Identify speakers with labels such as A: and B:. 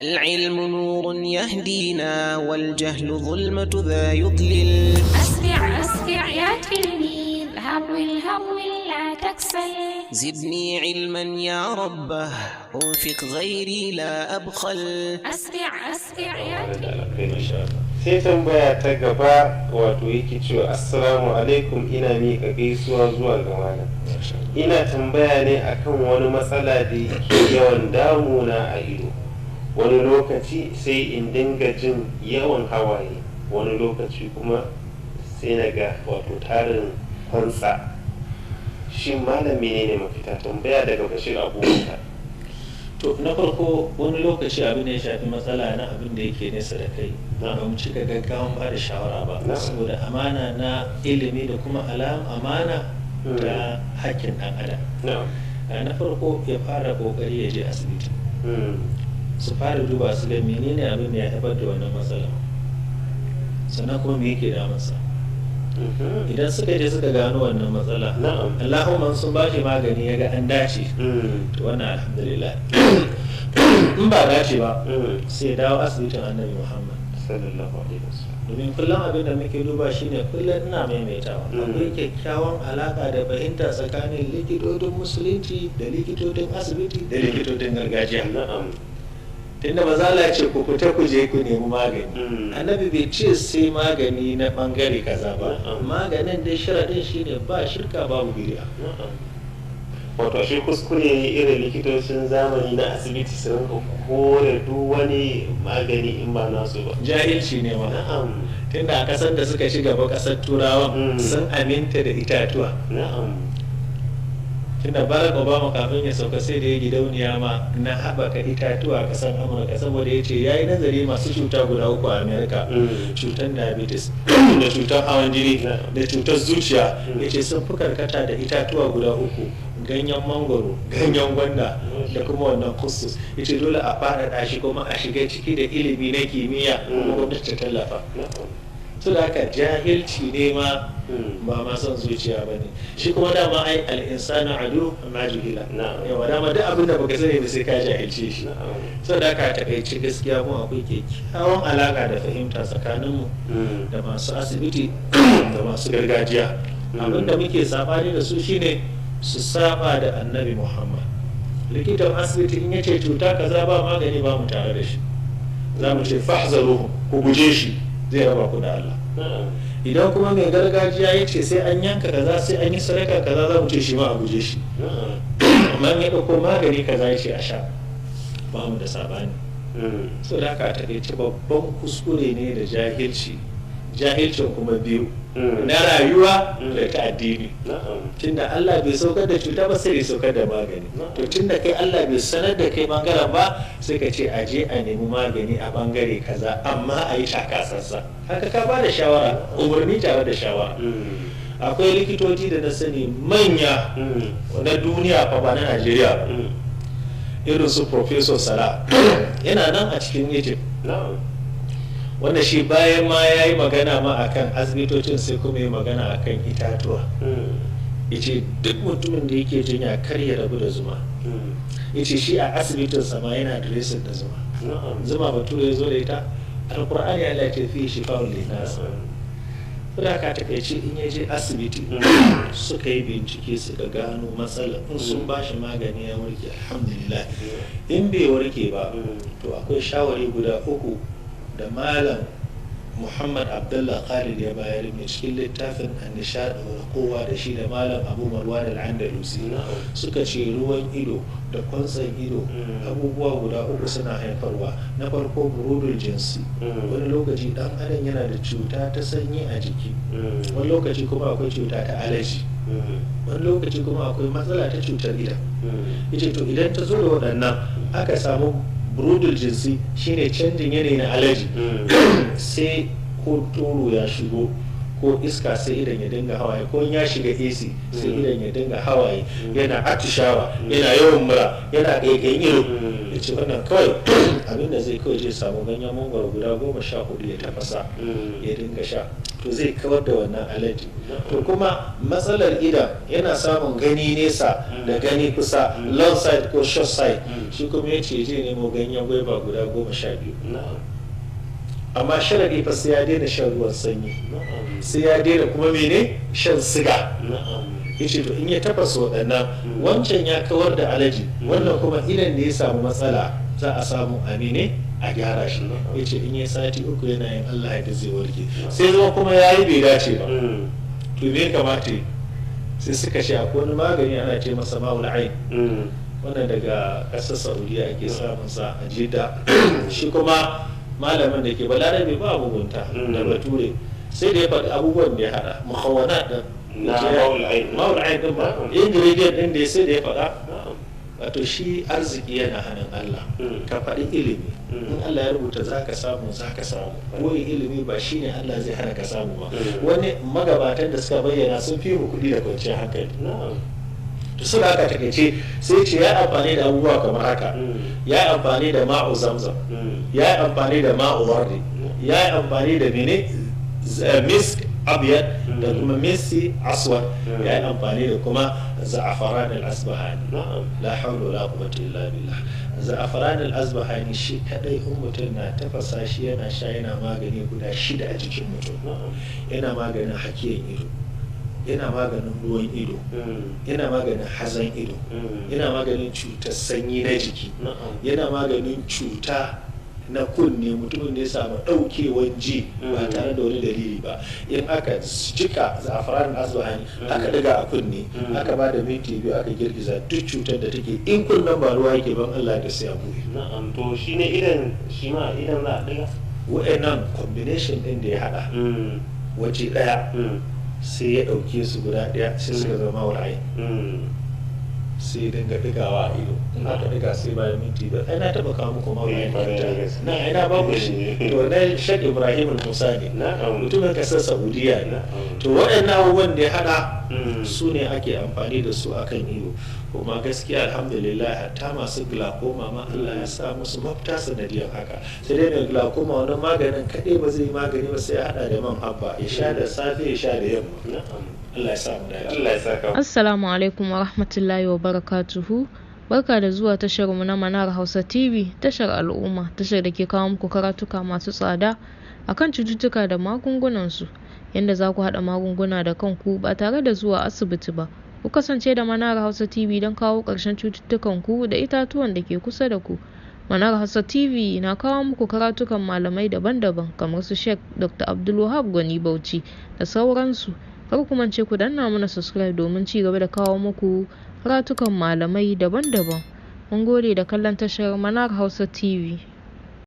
A: العلم نور يهدينا والجهل ظلمة ذا يضلل.
B: أسرع يا تلميذ هرول لا تكسل.
A: زدني علما يا ربه أنفق غيري لا أبخل.
B: أسرع يا تلميذ.
C: sai tambaya ta gaba wato yake cewa assalamu alaikum, ina miƙa gaisuwa zuwa ga malam. Ina tambaya ne akan wani matsala da yake yawan damuna a ido. Wani lokaci sai in dinga jin yawan hawaye, wani lokaci kuma sai na ga wato tarin kwantsa. Shin malam menene mafita? Tambaya daga Bashir Abubakar.
D: To na farko, wani lokaci abin da ya shafi matsala na abin da yake nesa da kai ba mu cika gaggawan ba da shawara ba, saboda amana na ilimi da kuma amana ta hakkin ɗan adam. Na farko ya fara kokari ya je asibiti su fara duba su ga menene abin da ya haifar da wannan matsala, sannan kuma me yake damunsa. Idan suka je suka gano wannan matsala, Allahumma sun ba shi magani ya ga an dace, to wannan alhamdulillah. In ba dace ba sai dawo asibitin Annabi Muhammad
C: sallallahu alaihi wasallam.
D: Domin kullum abin da muke duba shine kullum ina maimaitawa akwai kyakkyawan alaka da fahimta tsakanin likitocin musulunci da likitocin asibiti da likitocin gargajiya. Tunda maza Allah ce ku fita ku je ku nemi magani, annabi bai ce sai magani na bangare kaza ba, maganin dai sharadin shine ba shirka babu bid'a.
C: Wato shi kuskure irin likitocin zamani na asibiti su rinka kore duk wani magani in ba nasu ba.
D: Jahilci ne ma. Tunda a kasar da suka ci gaba, kasar turawa sun aminta da itatuwa. Tunda Barack Obama kafin ya sauka sai da ya gidauniya ma na haɓaka itatuwa a ƙasar Amurka, saboda ya ce ya yi nazari masu cuta guda uku a Amerika, cutar diabetes da cutar hawan jini da cutar zuciya. Ya ce sun fi karkata da itatuwa guda uku, ganyen mangoro, ganyen gwanda da kuma wannan kustus. Ya ce dole a faɗaɗa shi kuma a shiga ciki da ilimi na kimiyya kuma gwamnati ta tallafa. So da haka jahilci ne ma ba ma son zuciya ba ne. Shi kuma dama ai al'insana adu ma juhila. Yawa dama duk abin da baka sani da sai ka jahilce shi. So da haka takaici gaskiya mu akwai kyakkyawan alaka da fahimta tsakaninmu da masu asibiti da masu gargajiya. Abin da muke sabani da su shine su saba da Annabi Muhammad. Likitan asibiti in yace cuta kaza ba magani ba mu tare da shi, za mu ce fahzaruhu, ku guje shi, zai raba ku da Allah. Idan kuma mai gargajiya ya ce sai an yanka kaza, sai an yi sadaka kaza, za mu ce shi ma a guje shi. Amma ya ɗauko magani kaza ya ce a sha, ba mu da sabani. So da haka a taƙaice babban kuskure ne da jahilcin kuma biyu na rayuwa da ta addini. Tunda Allah bai saukar da cuta ba sai ya saukar da magani. To tunda kai Allah bai sanar da kai bangaren ba, sai ka ce a je a nemi magani a bangare kaza, amma a yi takasassa. Haka ka ba da shawara, umarni tare da shawara. Akwai likitoci da na sani manya na duniya fa ba na Najeriya, irin su Professor Salah yana nan a cikin Egypt, wanda shi bayan ma ya yi magana ma akan asibitocin sai kuma yi magana akan itatuwa. Yace duk mutumin da yake jinya kar ya rabu da zuma. Yace shi a asibitinsa ma yana dressing da zuma. Zuma bature ya zo da ita, alkur'ani Allah ya fi shifa'un linnas. Saboda ka takaice in ya je asibiti suka yi bincike suka gano matsala, in sun ba shi magani ya warke alhamdulillah. In bai warke ba to akwai shawari guda uku da Malam Muhammad Abdullah Khalid ya bayar mai cikin littafin An-Nishad wal Quwwa da shi da Malam Abu Marwan al-Andalusi. Suka ce ruwan ido da kwantsan ido abubuwa guda uku suna haifarwa. Na farko burudul jinsi, wani lokaci dan adam yana da cuta ta sanyi a jiki, wani lokaci kuma akwai cuta ta alaji, wani lokaci kuma akwai matsala ta cutar ido. Yace to idan ta zo da waɗannan aka samu burudul jinsi, shine canjin yanayi na alaji, sai hunturu ya shigo ko iska sai idan ya dinga hawaye, ko ya shiga AC sai idan ya dinga hawaye, yana atishawa, yana yawan mura, yana kaikayin ido. Ya ce wannan kawai abinda zai kawai zai samu ganyen mangwaro guda 14 ya tafasa ya dinga sha, to zai kawar da wannan allergy. To kuma matsalar idan yana samun gani nesa da gani kusa, long side ko short side, shi kuma ya ce zai nemo ganyen gwaiba guda 12. Amma sharadi fa sai ya daina shan ruwan sanyi, sai ya daina kuma mene shan siga. Yace to in ya tafasa waɗannan, wancan ya kawar da alaji, wannan kuma idan da ya samu matsala za a samu amine a gyara shi. Yace in ya sati 3 yana yin Allah ya zai warke. Sai zama kuma yayi bai dace ba, to me kamata sai suka ce akwai wani magani ana ce masa ma'ul ain, wannan daga ƙasar Saudiya ake samun sa a Jidda. Shi kuma malamin da ke balarabe ba mugunta da bature, sai da ya faɗi abubuwan da ya haɗa mukhawwanat da ma'ul ain din ba, ingredient din da ya sai da ya faɗa. Wato shi arziki yana hannun Allah, ka faɗi ilimi, in Allah ya rubuta za ka samu za ka samu. Koyi ilimi ba shi ne Allah zai hana ka samu ba. Wani magabatan da suka bayyana sun fi mu kuɗi da kwanciyar hankali. To suna aka takaice sai ce ya amfani da abubuwa kamar haka, ya amfani da ma'u zamzam, ya amfani da ma'u wardi, ya amfani da mene misk abiyad da kuma miski aswad, ya amfani da kuma za'afaran al-asbahani. La hawla wala quwwata illa billah. Za'afaran al-asbahani shi kadai in mutum na tafasa shi yana sha, yana magani guda 6 a jikin mutum. Yana maganin hakiyan ido, yana maganin ruwan ido, yana maganin hazan ido, yana maganin cutar sanyi na jiki, yana maganin cuta na kunne, mutumin da ya samu ɗaukewar ji ba tare da wani dalili ba. In aka jika za'afaran asbahani aka daga a kunne, aka ba da minti 2 aka girgiza, duk cutar da take in kunnen ba ruwa yake ban Allah da sai a buɗe.
C: To shi ne idan shi ma idan za a daga
D: wa'annan combination din da ya hada waje daya sai ya dauke su guda daya sai suka zama wa'ai, sai dinga digawa a ido. In aka diga sai bayan minti 5, ai na taba kawo muku mawuyi na ina babu shi. To na Sheikh Ibrahim al-Musa ne, mutumin kasar Saudiya ne. To waɗannan abubuwan da ya hada su ne ake amfani da su akan ido. Kuma gaskiya alhamdulillah hatta masu glaucoma ma Allah ya sa musu mafita sanadiyar haka. Sai dai mai glaucoma wani maganin kaɗai ba zai magani ba, sai ya hada da man habba, ya sha da safe ya sha da yamma. Allah ya samu dace. Allah ya saka.
E: Assalamu alaikum wa rahmatullahi wa barakatuhu. Barka da zuwa tashar mu na Manar Hausa TV, tashar al'umma, tashar da ke kawo muku karatuka masu tsada akan cututtuka da magungunan su, yanda za ku haɗa magunguna da kanku ba tare da zuwa asibiti ba. Ku kasance da Manar Hausa TV don kawo ƙarshen cututtukan ku da itatuwan da ke kusa da ku. Manar Hausa TV na kawo muku karatukan malamai daban-daban kamar su Sheikh Dr. Abdulwahab Gwani Bauchi da sauransu. Kar ku mance ku danna mana subscribe domin ci gaba da kawo muku karatukan malamai daban-daban. Mun gode da kallon tashar Manar Hausa TV.